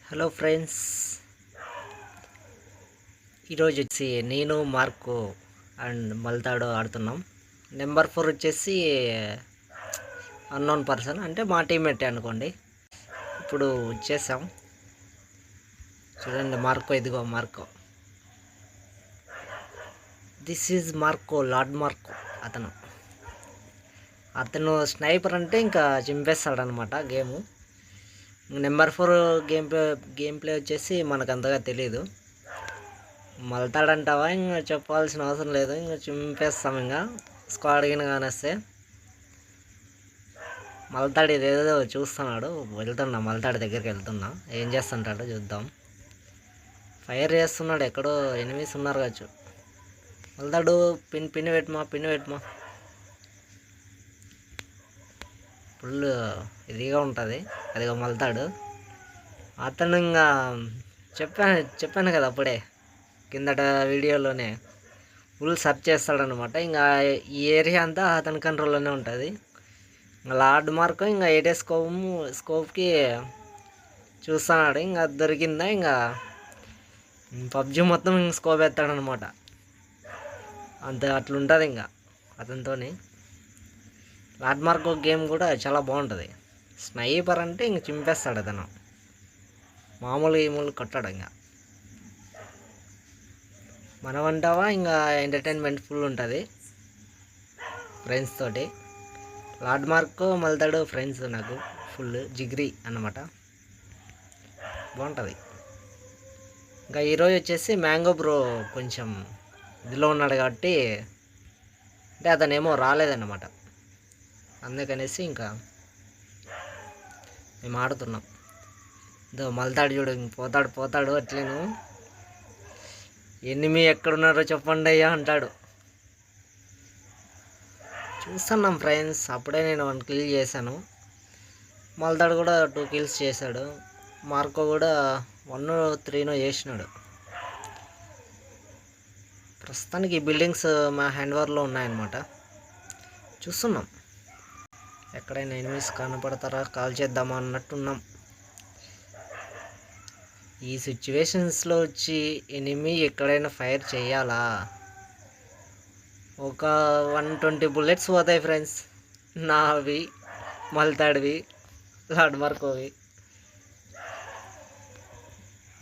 Hello friends, ఈరోజు వచ్చి నేను మార్కో అండ్ మల్తాడు ఆడుతున్నాం. నెంబర్ 4 వచ్చేసి అన్నోన్ పర్సన్, అంటే మా టీమ్మేట్ అనుకోండి. ఇప్పుడు వచ్చేసాం చూడండి. మార్కో, ఇదిగో Marco. This is Marco, lord Marco. అతను స్నైపర్ అంటే ఇంకా చింపేస్తాడనమాట గేము. నెంబర్ 4 గేమ్ ప్లే వచ్చేసి మనకు అంతగా తెలియదు. మల్తాడంటావా, ఇంకా చెప్పాల్సిన అవసరం లేదు, ఇంకా చింపేస్తాం. ఇంకా స్క్వాడ్ గిన కానేస్తే మల్తాడు ఇదేదో చూస్తున్నాడు. మల్తాడు దగ్గరికి వెళ్తున్నా, ఏం చేస్తుంటాడో చూద్దాం. ఫైర్ చేస్తున్నాడు, ఎక్కడో ఎనిమిస్ ఉన్నారు కావచ్చు. మల్తాడు పిన్ పెట్టమా. ఫుల్ ఇదిగా ఉంటుంది. అదిగో మల్తాడు. అతను ఇంకా చెప్పాను కదా అప్పుడే, కిందట వీడియోలోనే. ఫుల్ సర్చ్ చేస్తాడనమాట. ఇంకా ఈ ఏరియా అంతా అతని కంట్రోల్లోనే ఉంటుంది. ఇంకా లార్డ్ మార్కో ఇంకా 8 స్కోప్కి చూస్తున్నాడు. ఇంకా దొరికిందా, ఇంకా పబ్జి మొత్తం ఇంక స్కోప్ ఎత్తాడనమాట. అట్లుంటుంది ఇంకా అతనితోని. లార్డ్ మార్కో గేమ్ కూడా చాలా బాగుంటుంది. స్నైపర్ అంటే ఇంక చింపేస్తాడు అతను. మామూలు కొట్టాడు. ఇంకా మనం అంటావా, ఇంకా ఎంటర్టైన్మెంట్ ఫుల్ ఉంటుంది ఫ్రెండ్స్ తోటి. లార్డ్ మార్కో మల్తాడు ఫ్రెండ్స్ నాకు ఫుల్ జిగ్రీ అన్నమాట. బాగుంటుంది. ఇంకా ఈరోజు వచ్చేసి మ్యాంగో బ్రో కొంచెం ఇదిలో ఉన్నాడు కాబట్టి, అంటే అతనేమో రాలేదన్నమాట. అందుకనేసి ఇంకా మేము ఆడుతున్నాం. ఇదో మల్తాడు చూడు, పోతాడు అట్లేను. ఎనిమి ఎక్కడున్నారో చెప్పండి అయ్యా అంటాడు. చూస్తున్నాం ఫ్రెండ్స్. అప్పుడే నేను 1 కిల్ చేశాను. మల్తాడు కూడా 2 కిల్స్ చేశాడు. మార్కో కూడా 1, 3 చేసినాడు. ప్రస్తుతానికి బిల్డింగ్స్ మా హ్యాండ్ ఓవర్లో ఉన్నాయన్నమాట. చూస్తున్నాం, ఎక్కడైనా ఎనిమిస్ కనపడతారా, కాల్ చేద్దామా అన్నట్టున్నాం. ఈ సిచ్యువేషన్స్లో వచ్చి ఎనిమి ఎక్కడైనా ఫైర్ చేయాలా? ఒక 120 బుల్లెట్స్ పోతాయి ఫ్రెండ్స్. నావి, మల్తాడివి, లార్డ్ మార్కోవి.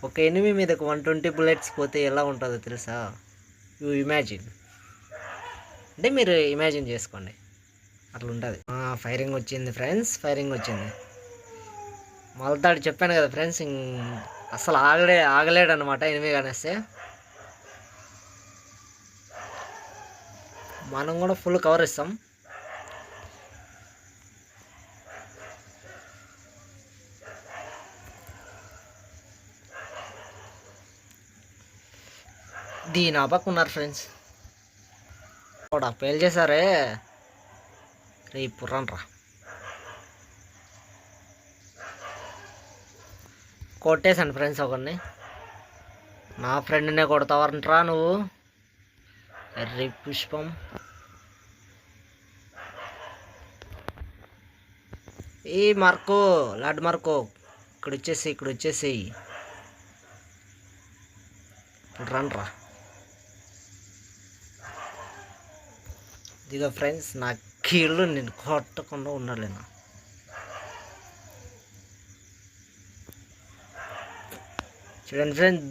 ఒక ఎనిమి మీదకు 120 బుల్లెట్స్ పోతే ఎలా ఉంటుందో తెలుసా? You imagine. అంటే మీరు ఇమాజిన్ చేసుకోండి, అట్లుంటుంది. ఫైరింగ్ వచ్చింది ఫ్రెండ్స్, ఫైరింగ్ వచ్చింది. మల్తాడు చెప్పాను కదా ఫ్రెండ్స్, అసలు ఆగలేడు అనమాట ఎనిమి కానేస్తే. మనం కూడా ఫుల్ కవర్ ఇస్తాం. దీని ఆపకున్నారు ఫ్రెండ్స్. కూడా పేల్ చేశారే, రేపు రండ్రా. కొట్టేశాను ఫ్రెండ్స్ ఒకరిని. నా ఫ్రెండ్నే కొడతావంట్రా నువ్వు, ఎర్రి పుష్పం. ఏ మార్కో, లార్డ్ మార్కో, ఇక్కడ వచ్చేసి ఇప్పుడు రండ్రా. ఇదిగో ఫ్రెండ్స్, నా కీళ్ళు నేను కొట్టకుండా ఉండాలేనా. చూడండి ఫ్రెండ్స్,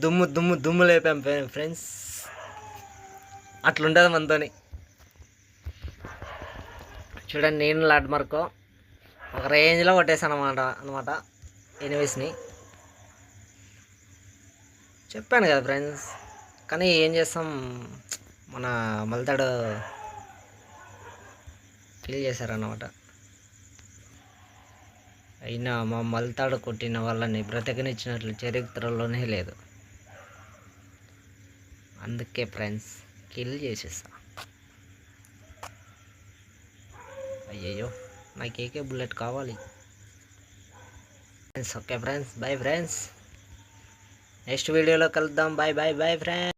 దుమ్ము లేపాం ఫ్రెండ్స్. అట్లుంటుంది మనతోని. చూడండి, నేను లార్డ్ మార్కో ఒక రేంజ్లో కొట్టేసాను అనమాట ఎనిమిస్ని. చెప్పాను కదా ఫ్రెండ్స్, కానీ ఏం చేస్తాం, మన మల్తాడు కిల్ చేశారన్నమాట. అయినా మా మల్తాడు కొట్టిన వాళ్ళని బ్రతకనిచ్చినట్లు చరిత్రలోనే లేదు. అందుకే ఫ్రెండ్స్ కిల్ చేసేస్తా. అయ్యయ్యో, నాకు ఏకే బుల్లెట్ కావాలి friends. Okay friends, bye friends. Next వీడియోలో కలుద్దాం. Bye friends.